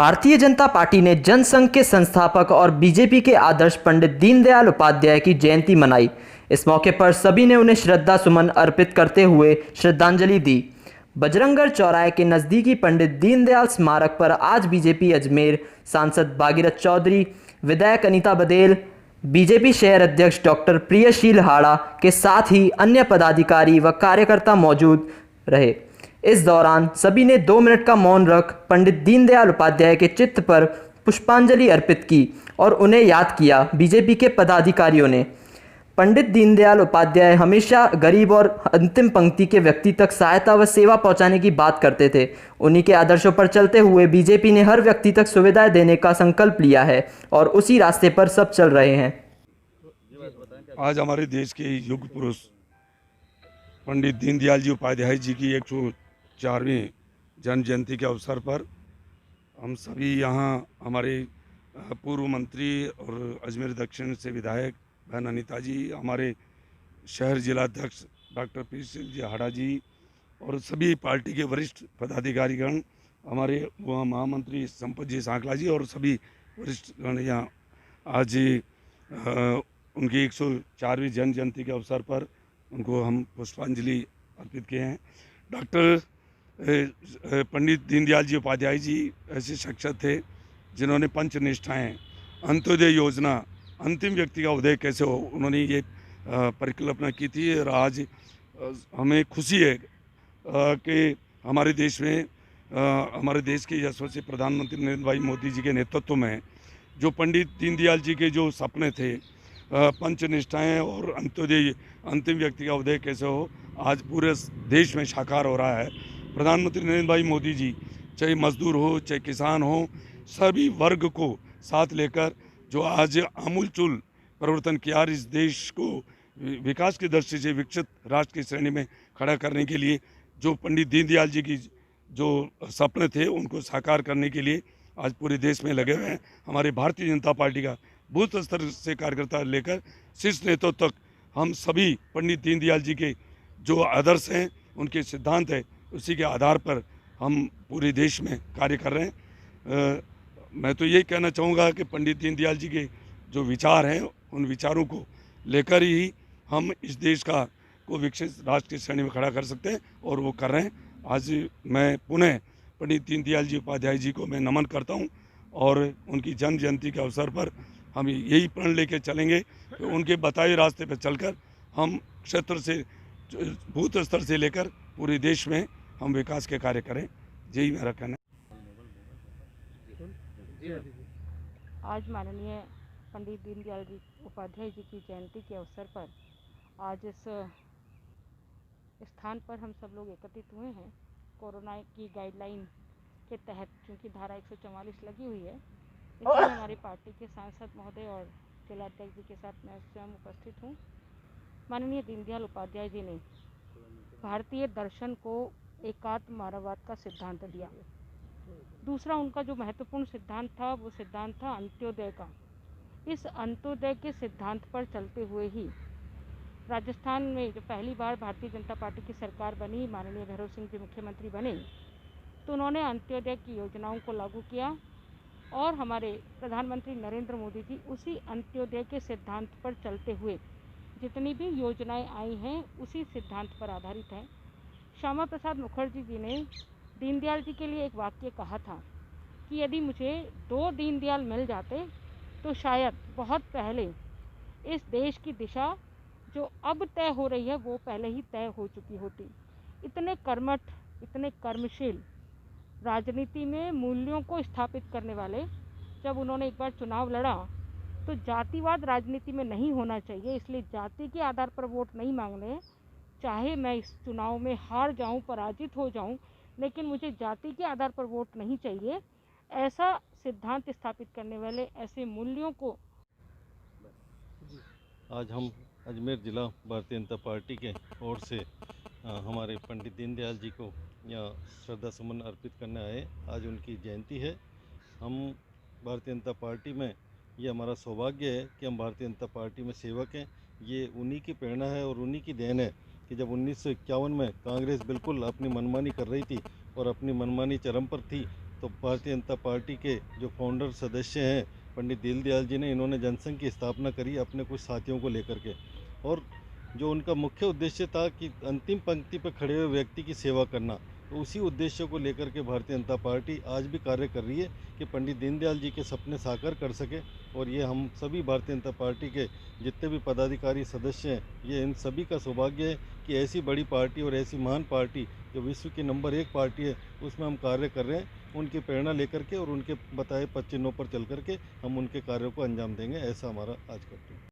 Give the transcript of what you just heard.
Bharatiya Janata party ने जनसंघ के संस्थापक और बीजेपी के आदर्श पंडित दीनदयाल उपाध्याय की जयंती मनाई। इस मौके पर सभी ने उन्हें श्रद्धा सुमन अर्पित करते हुए श्रद्धांजलि दी। बजरंगगढ़ चौराहे के नज़दीकी पंडित दीनदयाल स्मारक पर आज बीजेपी अजमेर सांसद भागीरथ चौधरी, विधायक अनीता बदेल, बीजेपी शहर अध्यक्ष डॉक्टर प्रियशील हाड़ा के साथ ही अन्य पदाधिकारी व कार्यकर्ता मौजूद रहे। इस दौरान सभी ने 2 मिनट का मौन रख पंडित दीनदयाल उपाध्याय के चित्र पर पुष्पांजलि अर्पित की और उन्हें याद किया। बीजेपी के पदाधिकारियों ने पंडित दीनदयाल उपाध्याय हमेशा गरीब और अंतिम पंक्ति के व्यक्ति तक सहायता व सेवा पहुंचाने की बात करते थे। उन्हीं के आदर्शों पर चलते हुए बीजेपी ने हर व्यक्ति तक सुविधाएं देने का संकल्प लिया है और उसी रास्ते पर सब चल रहे हैं। आज हमारे देश के युग पुरुष पंडित दीनदयाल जी उपाध्याय जी की 104वीं जन्म जयंती के अवसर पर हम सभी यहाँ हमारे पूर्व मंत्री और अजमेर दक्षिण से विधायक बहन अनीता जी, हमारे शहर जिला अध्यक्ष डॉक्टर प्रियशील जी हाड़ा जी और सभी पार्टी के वरिष्ठ पदाधिकारीगण, हमारे वहाँ महामंत्री संपत जी सांकला जी और सभी वरिष्ठ गण यहाँ आज उनकी 104वीं जन्म जयंती के अवसर पर उनको हम पुष्पांजलि अर्पित किए हैं। डॉक्टर पंडित दीनदयाल जी उपाध्याय जी ऐसे शख्सियत थे जिन्होंने पंचनिष्ठाएँ, अंत्योदय योजना, अंतिम व्यक्ति का उदय कैसे हो, उन्होंने ये परिकल्पना की थी। और आज हमें खुशी है कि हमारे देश में हमारे देश के यशस्वी प्रधानमंत्री नरेंद्र भाई मोदी जी के नेतृत्व में जो पंडित दीनदयाल जी के जो सपने थे, पंचनिष्ठाएँ और अंत्योदय, अंतिम व्यक्ति का उदय कैसे हो, आज पूरे देश में साकार हो रहा है। प्रधानमंत्री नरेंद्र भाई मोदी जी चाहे मजदूर हो चाहे किसान हो, सभी वर्ग को साथ लेकर जो आज आमूलचूल परिवर्तन किया, इस देश को विकास की दृष्टि से विकसित राष्ट्र की श्रेणी में खड़ा करने के लिए जो पंडित दीनदयाल जी की जो सपने थे उनको साकार करने के लिए आज पूरे देश में लगे हुए हैं। हमारे भारतीय जनता पार्टी का बूथ स्तर से कार्यकर्ता लेकर शीर्ष नेतृत्व तक हम सभी पंडित दीनदयाल जी के जो आदर्श हैं, उनके सिद्धांत है, उसी के आधार पर हम पूरे देश में कार्य कर रहे हैं। मैं तो यही कहना चाहूँगा कि पंडित दीनदयाल जी के जो विचार हैं, उन विचारों को लेकर ही हम इस देश को विकसित राष्ट्र की श्रेणी में खड़ा कर सकते हैं और वो कर रहे हैं। आज मैं पुनः पंडित दीनदयाल जी उपाध्याय जी को मैं नमन करता हूं और उनकी जन्म जयंती के अवसर पर हम यही प्रण लेकर चलेंगे कि उनके बताए रास्ते पर चलकर हम क्षेत्र से, बूथ स्तर से लेकर पूरे देश में हम विकास के कार्य करें। यही मेरा कहना है। आज माननीय पंडित दीनदयाल जी उपाध्याय जी की जयंती के अवसर पर आज इस स्थान पर हम सब लोग एकत्रित हुए हैं। कोरोना की गाइडलाइन के तहत चूँकि धारा 144 लगी हुई है, इसलिए हमारी पार्टी के सांसद महोदय और जिला अध्यक्ष जी के साथ मैं स्वयं उपस्थित हूँ। माननीय दीनदयाल उपाध्याय जी ने भारतीय दर्शन को एकात्म मानववाद का सिद्धांत दिया। दूसरा उनका जो महत्वपूर्ण सिद्धांत था वो सिद्धांत था अंत्योदय का। इस अंत्योदय के सिद्धांत पर चलते हुए ही राजस्थान में जो पहली बार भारतीय जनता पार्टी की सरकार बनी, माननीय भैरव सिंह जी मुख्यमंत्री बने, तो उन्होंने अंत्योदय की योजनाओं को लागू किया और हमारे प्रधानमंत्री नरेंद्र मोदी जी उसी अंत्योदय के सिद्धांत पर चलते हुए जितनी भी योजनाएं आई हैं उसी सिद्धांत पर आधारित हैं। श्यामा प्रसाद मुखर्जी जी ने दीनदयाल जी के लिए एक वाक्य कहा था कि यदि मुझे 2 दीनदयाल मिल जाते तो शायद बहुत पहले इस देश की दिशा जो अब तय हो रही है वो पहले ही तय हो चुकी होती। इतने कर्मठ, इतने कर्मशील, राजनीति में मूल्यों को स्थापित करने वाले, जब उन्होंने एक बार चुनाव लड़ा तो जातिवाद राजनीति में नहीं होना चाहिए, इसलिए जाति के आधार पर वोट नहीं मांगने, चाहे मैं इस चुनाव में हार जाऊं, पराजित हो जाऊं, लेकिन मुझे जाति के आधार पर वोट नहीं चाहिए। ऐसा सिद्धांत स्थापित करने वाले, ऐसे मूल्यों को आज हम अजमेर ज़िला भारतीय जनता पार्टी के ओर से हमारे पंडित दीनदयाल जी को यहाँ श्रद्धा सुमन अर्पित करने आए। आज उनकी जयंती है। हम भारतीय जनता पार्टी में, ये हमारा सौभाग्य है कि हम भारतीय जनता पार्टी में सेवक हैं। ये उन्हीं की प्रेरणा है और उन्हीं की देन है कि जब 1951 में कांग्रेस बिल्कुल अपनी मनमानी कर रही थी और अपनी मनमानी चरम पर थी, तो भारतीय जनता पार्टी के जो फाउंडर सदस्य हैं पंडित दीनदयाल जी ने, इन्होंने जनसंघ की स्थापना करी अपने कुछ साथियों को लेकर के, और जो उनका मुख्य उद्देश्य था कि अंतिम पंक्ति पर खड़े हुए व्यक्ति की सेवा करना, तो उसी उद्देश्य को लेकर के भारतीय जनता पार्टी आज भी कार्य कर रही है कि पंडित दीनदयाल जी के सपने साकार कर सके। और ये हम सभी भारतीय जनता पार्टी के जितने भी पदाधिकारी सदस्य हैं, ये इन सभी का सौभाग्य है कि ऐसी बड़ी पार्टी और ऐसी महान पार्टी जो विश्व की नंबर 1 पार्टी है, उसमें हम कार्य कर रहे हैं। उनकी प्रेरणा लेकर के और उनके बताए पद चिन्हों पर चल करके हम उनके कार्यों को अंजाम देंगे, ऐसा हमारा आज का